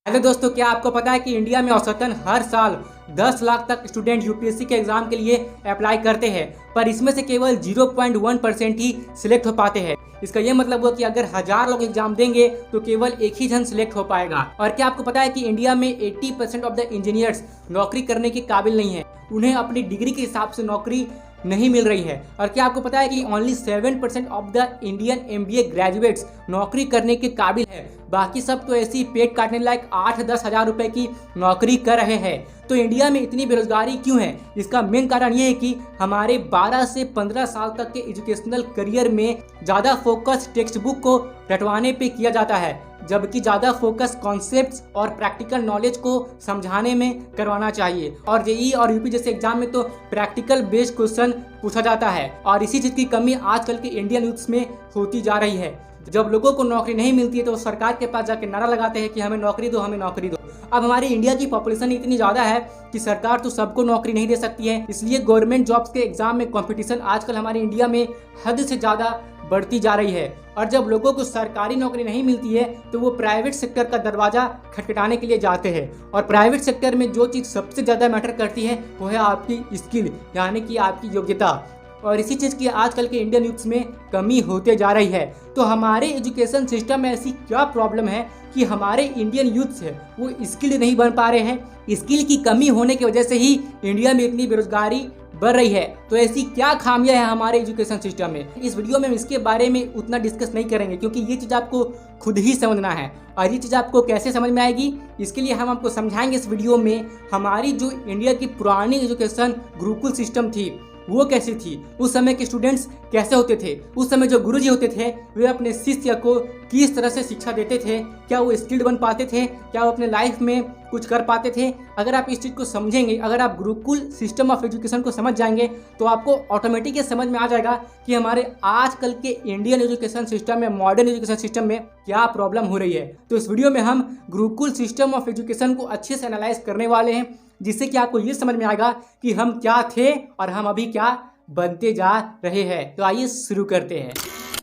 Hello दोस्तों, क्या आपको पता है कि इंडिया में औसतन हर साल 10 लाख तक स्टूडेंट यूपीएससी के एग्जाम के लिए अप्लाई करते हैं, पर इसमें से केवल 0.1% ही सिलेक्ट हो पाते हैं। इसका ये मतलब हुआ कि अगर 1000 लोग एग्जाम देंगे तो केवल एक ही जन सिलेक्ट हो पाएगा। और क्या आपको पता है कि इंडिया में 80% ऑफ द इंजीनियर्स नौकरी करने के काबिल नहीं है, उन्हें अपनी डिग्री के हिसाब से नौकरी नहीं मिल रही है। और क्या आपको पता है कि only 7% of the Indian MBA graduates नौकरी करने के काबिल है, बाकी सब तो ऐसी पेट काटने लायक 8-10 हज़ार रुपए की नौकरी कर रहे हैं। तो इंडिया में इतनी बेरोजगारी क्यों है? इसका मेन कारण ये है कि हमारे 12 से 15 साल तक के एजुकेशनल करियर में ज़्यादा फोकस टेक्स्ट बुक को रटवाने पे किया जाता है, जबकि ज़्यादा फोकस कॉन्सेप्ट्स और प्रैक्टिकल नॉलेज को समझाने में करवाना चाहिए। और जेईई और यूपी जैसे एग्जाम में तो प्रैक्टिकल बेस्ड क्वेश्चन पूछा जाता है, और इसी चीज़ की कमी आजकल के इंडियन यूथ्स में होती जा रही है। जब लोगों को नौकरी नहीं मिलती है तो सरकार के पास जाके नारा लगाते हैं कि हमें नौकरी दो, हमें नौकरी दो। अब हमारी इंडिया की पॉपुलेशन इतनी ज़्यादा है कि सरकार तो सबको नौकरी नहीं दे सकती है, इसलिए गवर्नमेंट जॉब्स के एग्जाम में कंपटीशन आजकल हमारे इंडिया में हद से ज़्यादा बढ़ती जा रही है। और जब लोगों को सरकारी नौकरी नहीं मिलती है तो वो प्राइवेट सेक्टर का दरवाज़ा खटखटाने के लिए जाते हैं। और प्राइवेट सेक्टर में जो चीज़ सबसे ज़्यादा मैटर करती है वो है आपकी स्किल, यानी कि आपकी योग्यता। और इसी चीज़ की आजकल के इंडियन यूथ्स में कमी होते जा रही है। तो हमारे एजुकेशन सिस्टम में ऐसी क्या प्रॉब्लम है कि हमारे इंडियन यूथ्स है वो स्किल नहीं बन पा रहे हैं? स्किल की कमी होने की वजह से ही इंडिया में इतनी बेरोजगारी बढ़ रही है। तो ऐसी क्या खामियां हैं हमारे एजुकेशन सिस्टम में? इस वीडियो में हम इसके बारे में उतना डिस्कस नहीं करेंगे, क्योंकि ये चीज़ आपको खुद ही समझना है। और ये चीज़ आपको कैसे समझ में आएगी, इसके लिए हम आपको समझाएंगे इस वीडियो में। हमारी जो इंडिया की पुरानी एजुकेशन गुरुकुल सिस्टम थी वो कैसी थी, उस समय के स्टूडेंट्स कैसे होते थे, उस समय जो गुरुजी होते थे वे अपने शिष्य को किस तरह से शिक्षा देते थे, क्या वो स्किल्ड बन पाते थे, क्या वो अपने लाइफ में कुछ कर पाते थे। अगर आप इस चीज़ को समझेंगे, अगर आप गुरुकुल सिस्टम ऑफ एजुकेशन को समझ जाएंगे तो आपको ऑटोमेटिक ये समझ में आ जाएगा कि हमारे आजकल के इंडियन एजुकेशन सिस्टम में, मॉडर्न एजुकेशन सिस्टम में क्या प्रॉब्लम हो रही है। तो इस वीडियो में हम गुरुकुल सिस्टम ऑफ एजुकेशन को अच्छे से एनालाइज करने वाले हैं, जिससे कि आपको ये समझ में आएगा कि हम क्या थे और हम अभी क्या बनते जा रहे हैं। तो आइए शुरू करते हैं।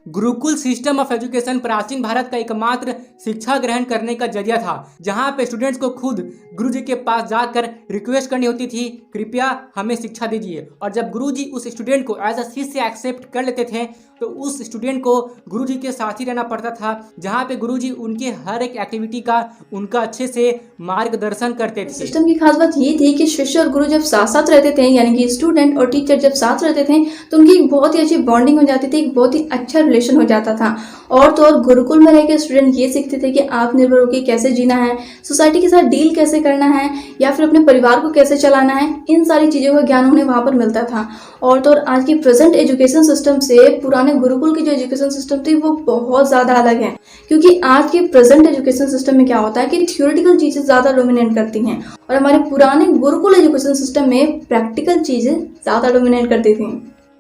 गुरुकुल सिस्टम ऑफ एजुकेशन प्राचीन भारत का एकमात्र शिक्षा ग्रहण करने का जरिया था, जहां पे स्टूडेंट्स को खुद गुरुजी के पास जाकर रिक्वेस्ट करनी होती थी, कृपया हमें शिक्षा दीजिए। और जब गुरुजी उस स्टूडेंट को एज अ शिष्य एक्सेप्ट कर लेते थे तो उस स्टूडेंट को गुरुजी के साथ ही रहना पड़ता था, जहां पे गुरुजी उनके हर एक एक्टिविटी का उनका अच्छे से मार्गदर्शन करते थे। सिस्टम की खास बात ये थी कि शिष्य और गुरु जब साथ साथ रहते थे, यानी कि स्टूडेंट और टीचर जब साथ रहते थे तो उनकी एक बहुत ही अच्छी बॉन्डिंग हो जाती थी, एक बहुत ही अच्छा रिलेशन हो जाता था। और तो और गुरुकुल में रहकर स्टूडेंट ये सीखते थे कि आत्मनिर्भर होकर कैसे जीना है, सोसाइटी के साथ डील कैसे करना है, या फिर अपने परिवार को कैसे चलाना है। इन सारी चीज़ों का ज्ञान उन्हें वहाँ पर मिलता था। और तो और आज की प्रेजेंट एजुकेशन सिस्टम से पुराने गुरुकुल की जो एजुकेशन सिस्टम थी वो बहुत ज़्यादा अलग है, क्योंकि आज के प्रेजेंट एजुकेशन सिस्टम में क्या होता है कि थ्योरेटिकल चीज़ें ज़्यादा डोमिनेट करती हैं, और हमारे पुराने गुरुकुल एजुकेशन सिस्टम में प्रैक्टिकल चीज़ें ज़्यादा डोमिनेट करती थी।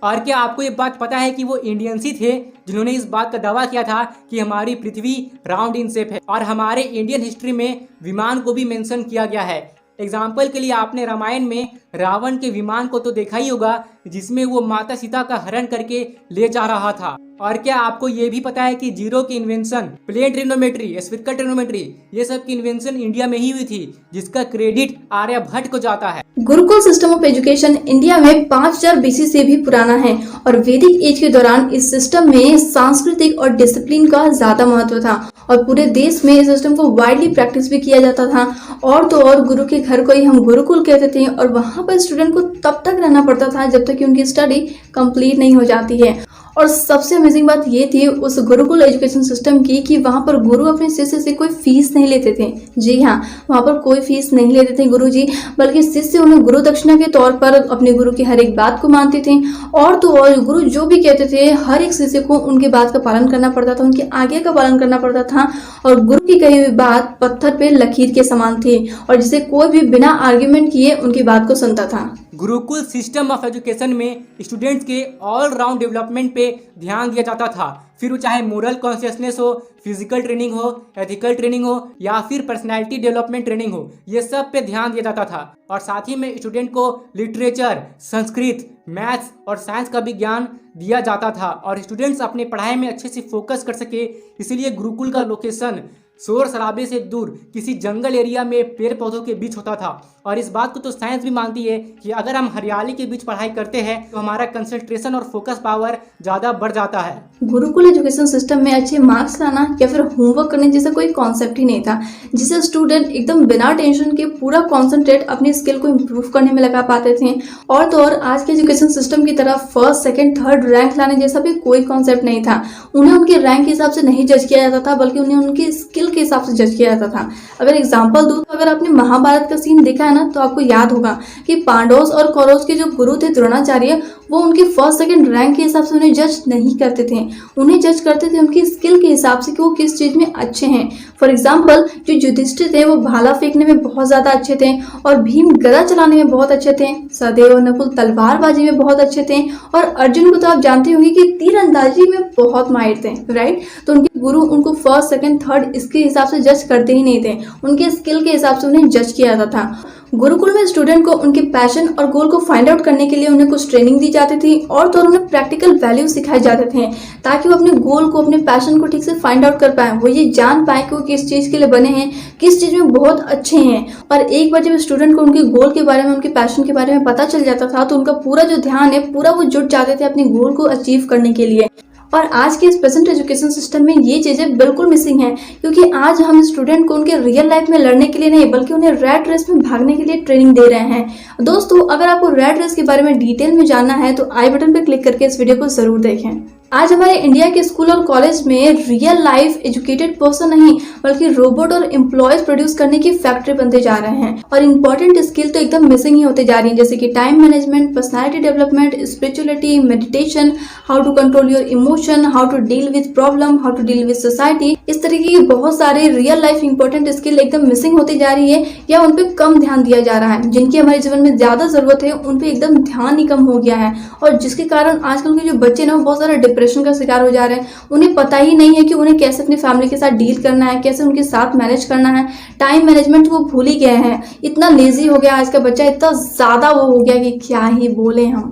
और क्या आपको ये बात पता है कि वो इंडियंस ही थे जिन्होंने इस बात का दावा किया था कि हमारी पृथ्वी राउंड इन शेप है? और हमारे इंडियन हिस्ट्री में विमान को भी मेंशन किया गया है। एग्जाम्पल के लिए आपने रामायण में रावण के विमान को तो देखा ही होगा, जिसमें वो माता सीता का हरण करके ले जा रहा था। और क्या आपको ये भी पता है कि जीरो की invention, plane trigonometry, spherical trigonometry, ये सब की इन्वेंशन इंडिया में ही हुई थी, जिसका क्रेडिट आर्यभट्ट को जाता है। Gurukul system of education India में 5000 बीसी से भी पुराना है, और वैदिक एज के दौरान इस सिस्टम में सांस्कृतिक और डिसिप्लिन का ज्यादा महत्व था, और पूरे देश में इस सिस्टम को वाइडली प्रैक्टिस भी किया जाता था। और तो और गुरु के घर को ही हम गुरुकुल कहते थे, और वहाँ पर स्टूडेंट को तब तक रहना पड़ता था जब तक कि उनकी स्टडी कंप्लीट नहीं हो जाती है। और सबसे अमेजिंग बात ये थी उस गुरुकुल एजुकेशन सिस्टम की कि वहाँ पर गुरु अपने शिष्य से कोई फीस नहीं लेते थे। जी हाँ, वहाँ पर कोई फीस नहीं लेते थे गुरुजी, बल्कि शिष्य उन्हें गुरु दक्षिणा के तौर पर अपने गुरु की हर एक बात को मानते थे। और तो और गुरु जो भी कहते थे हर एक शिष्य को उनकी बात का पालन करना पड़ता था, उनकी आज्ञा का पालन करना पड़ता था। और गुरु की कही हुई बात पत्थर पे लकीर के समान थी, और जिसे कोई भी बिना आर्ग्यूमेंट किए उनकी बात को सुनता था। गुरुकुल सिस्टम ऑफ एजुकेशन में स्टूडेंट्स के ऑल राउंड डेवलपमेंट पे ध्यान दिया जाता था, फिर वो चाहे मोरल कॉन्शियसनेस हो, फिजिकल ट्रेनिंग हो, एथिकल ट्रेनिंग हो, या फिर पर्सनैलिटी डेवलपमेंट ट्रेनिंग हो, ये सब पे ध्यान दिया जाता था। और साथ ही में स्टूडेंट को लिटरेचर, संस्कृत, मैथ्स और साइंस का भी ज्ञान दिया जाता था, और स्टूडेंट्स अपने पढ़ाई में अच्छे से फोकस कर सके, इसीलिए गुरुकुल का लोकेशन शोर शराबे से दूर किसी जंगल एरिया में पेड़ पौधों के बीच होता था। और इस बात को तो साइंस भी मानती है कि अगर हम हरियाली के बीच पढ़ाई करते हैं तो हमारा कंसंट्रेशन और फोकस पावर ज़्यादा बढ़ जाता है। गुरुकुल एजुकेशन सिस्टम में अच्छे मार्क्स लाना या फिर होमवर्क करने जैसा कोई कॉन्सेप्ट ही नहीं था, जिसे स्टूडेंट एकदम बिना टेंशन के पूरा कॉन्सेंट्रेट अपनी स्किल को इम्प्रूव करने में लगा पाते थे। और तो और आज के एजुकेशन सिस्टम की तरह फर्स्ट, सेकंड, थर्ड रैंक लाने जैसा भी कोई कॉन्सेप्ट नहीं था। उन्हें उनके रैंक के हिसाब से नहीं जज किया जाता था, बल्कि उन्हें उनकी स्किल के हिसाब से जज किया जाता था। अगर एग्जाम्पल दूं तो अगर आपने महाभारत का सीन देखा है ना, तो आपको याद होगा कि पांडवों और कौरवों के जो गुरु थे द्रोणाचार्य, वो उनके फर्स्ट सेकंड रैंक के हिसाब से उन्हें जज नहीं करते थे। उन्हें जज करते थे उनकी स्किल के हिसाब से कि वो किस चीज में अच्छे हैं। फॉर एग्जाम्पल जो युधिष्ठिर थे वो भाला फेंकने में बहुत ज्यादा अच्छे थे, और भीम गदा चलाने में बहुत अच्छे थे, सहदेव और नकुल तलवारबाजी में बहुत अच्छे थे, और अर्जुन को तो आप जानते होंगे कि तीरंदाजी में बहुत माहिर थे, राइट। तो उनके गुरु उनको फर्स्ट, सेकंड, थर्ड इसके हिसाब से जज करते ही नहीं थे, उनके स्किल के हिसाब से उन्हें जज किया जाता था। गुरुकुल में स्टूडेंट को उनके पैशन और गोल को फाइंड आउट करने के लिए उन्हें कुछ ट्रेनिंग दी जाती थी, और तो उन्हें प्रैक्टिकल वैल्यू सिखाए जाते थे, ताकि वो अपने गोल को, अपने पैशन को ठीक से फाइंड आउट कर पाए। वो ये जान पाए कि वो किस चीज के लिए बने हैं, किस चीज में बहुत अच्छे हैं। और एक बार जब स्टूडेंट को उनके गोल के बारे में, उनके पैशन के बारे में पता चल जाता था, तो उनका पूरा जो ध्यान है पूरा वो जुट जाते थे अपने गोल को अचीव करने के लिए। और आज के इस प्रेजेंट एजुकेशन सिस्टम में ये चीजें बिल्कुल मिसिंग हैं, क्योंकि आज हम स्टूडेंट को उनके रियल लाइफ में लड़ने के लिए नहीं, बल्कि उन्हें रैट रेस में भागने के लिए ट्रेनिंग दे रहे हैं। दोस्तों, अगर आपको रैट रेस के बारे में डिटेल में जानना है तो आई बटन पर क्लिक करके इस वीडियो को जरूर देखें। आज हमारे इंडिया के स्कूल और कॉलेज में रियल लाइफ एजुकेटेड पर्सन नहीं, बल्कि रोबोट और एम्प्लॉयज प्रोड्यूस करने की फैक्ट्री बनते जा रहे हैं। और इंपॉर्टेंट स्किल तो एकदम मिसिंग ही होते जा रही हैं, जैसे कि time management, personality development, spirituality, meditation, how to control your emotion, how to deal with problem, how to deal with society. इस तरीके की बहुत सारे रियल लाइफ इंपॉर्टेंट स्किल एकदम मिसिंग होती जा रही है, या उन पर कम ध्यान दिया जा रहा है। जिनकी हमारे जीवन में ज्यादा जरूरत है उन पर एकदम ध्यान ही कम हो गया है, और जिसके कारण आजकल के जो बच्चे ना बहुत सारा डिप्रेशन का शिकार हो जा रहे हैं। उन्हें पता ही नहीं है कि उन्हें कैसे अपनी फैमिली के साथ डील करना है, कैसे उनके साथ मैनेज करना है। टाइम मैनेजमेंट वो भूल ही गए हैं। इतना लेजी हो गया आज का बच्चा, इतना ज्यादा वो हो गया कि क्या ही बोले हम।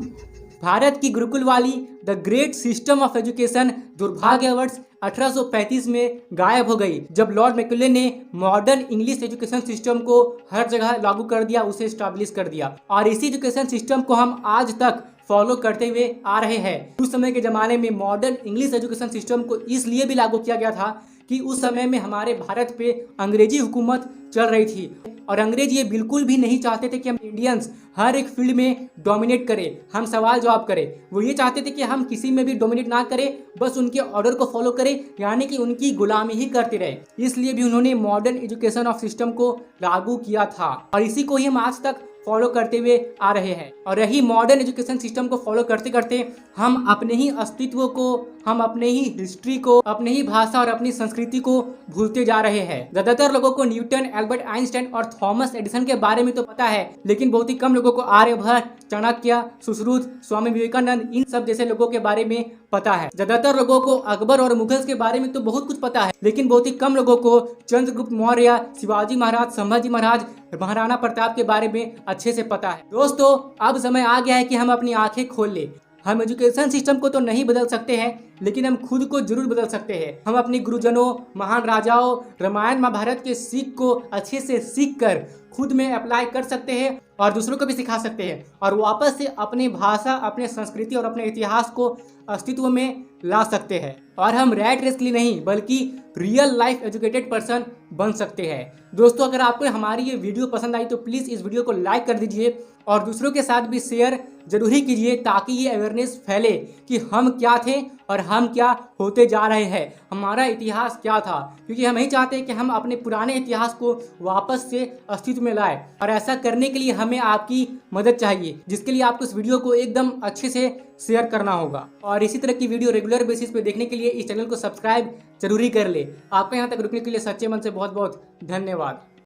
भारत की गुरुकुल वाली the great system of education दुर्भाग्यवश 1835 में गायब हो गई, जब लॉर्ड मैक्यूले ने मॉडर्न इंग्लिश एजुकेशन सिस्टम को हर जगह लागू कर दिया, उसे स्टैब्लिश कर दिया। और इसी एजुकेशन सिस्टम को हम आज तक फॉलो करते हुए आ रहे हैं। उस समय के ज़माने में मॉडर्न इंग्लिश एजुकेशन सिस्टम को इसलिए भी लागू किया गया था कि उस समय में हमारे भारत पे अंग्रेजी हुकूमत चल रही थी, और अंग्रेज ये बिल्कुल भी नहीं चाहते थे कि हम इंडियंस हर एक फील्ड में डोमिनेट करें, हम सवाल जवाब करें। वो ये चाहते थे कि हम किसी में भी डोमिनेट ना करें, बस उनके ऑर्डर को फॉलो करें, यानी कि उनकी गुलामी ही करते रहे। इसलिए भी उन्होंने मॉडर्न एजुकेशन ऑफ सिस्टम को लागू किया था, और इसी को ही हम आज तक फॉलो करते हुए आ रहे हैं। और यही मॉडर्न एजुकेशन सिस्टम को फॉलो करते करते हम अपने ही अस्तित्व को, हम अपने ही हिस्ट्री को, अपने ही भाषा और अपनी संस्कृति को भूलते जा रहे हैं। ज्यादातर लोगों को न्यूटन, एल्बर्ट आइंस्टाइन और थॉमस एडिसन के बारे में तो पता है, लेकिन बहुत ही कम लोगों को आर्यभट्ट, चाणक्य, सुश्रुत, स्वामी विवेकानंद, इन सब जैसे लोगों के बारे में पता है। ज्यादातर लोगों को अकबर और मुगल्स के बारे में तो बहुत कुछ पता है, लेकिन बहुत ही कम लोगों को चंद्रगुप्त मौर्य, शिवाजी महाराज, संभाजी महाराज, महाराणा प्रताप के बारे में अच्छे से पता है। दोस्तों, अब समय आ गया है कि हम अपनी आंखें खोल ले। हम एजुकेशन सिस्टम को तो नहीं बदल सकते हैं, लेकिन हम खुद को जरूर बदल सकते हैं। हम अपने गुरुजनों, महान राजाओं, रामायण महाभारत के सीख को अच्छे से सीख कर खुद में अप्लाई कर सकते हैं, और दूसरों को भी सिखा सकते हैं, और वापस से अपनी भाषा, अपने संस्कृति और अपने इतिहास को अस्तित्व में ला सकते हैं। और हम रैट रेस के लिए नहीं, बल्कि रियल लाइफ एजुकेटेड पर्सन बन सकते हैं। दोस्तों, अगर आपको हमारी ये वीडियो पसंद आई तो प्लीज़ इस वीडियो को लाइक कर दीजिए, और दूसरों के साथ भी शेयर जरूर ही कीजिए, ताकि ये अवेयरनेस फैले कि हम क्या थे और हम क्या होते जा रहे हैं, हमारा इतिहास क्या था। क्योंकि हम नहीं चाहते कि हम अपने पुराने इतिहास को वापस से अस्तित्व में लाए, और ऐसा करने के लिए हमें आपकी मदद चाहिए, जिसके लिए आपको इस वीडियो को एकदम अच्छे से शेयर करना होगा। और इसी तरह की वीडियो रेगुलर बेसिस पे देखने के लिए इस चैनल को सब्सक्राइब जरूरी कर ले। आपको यहाँ तक रुकने के लिए सच्चे मन से बहुत बहुत धन्यवाद।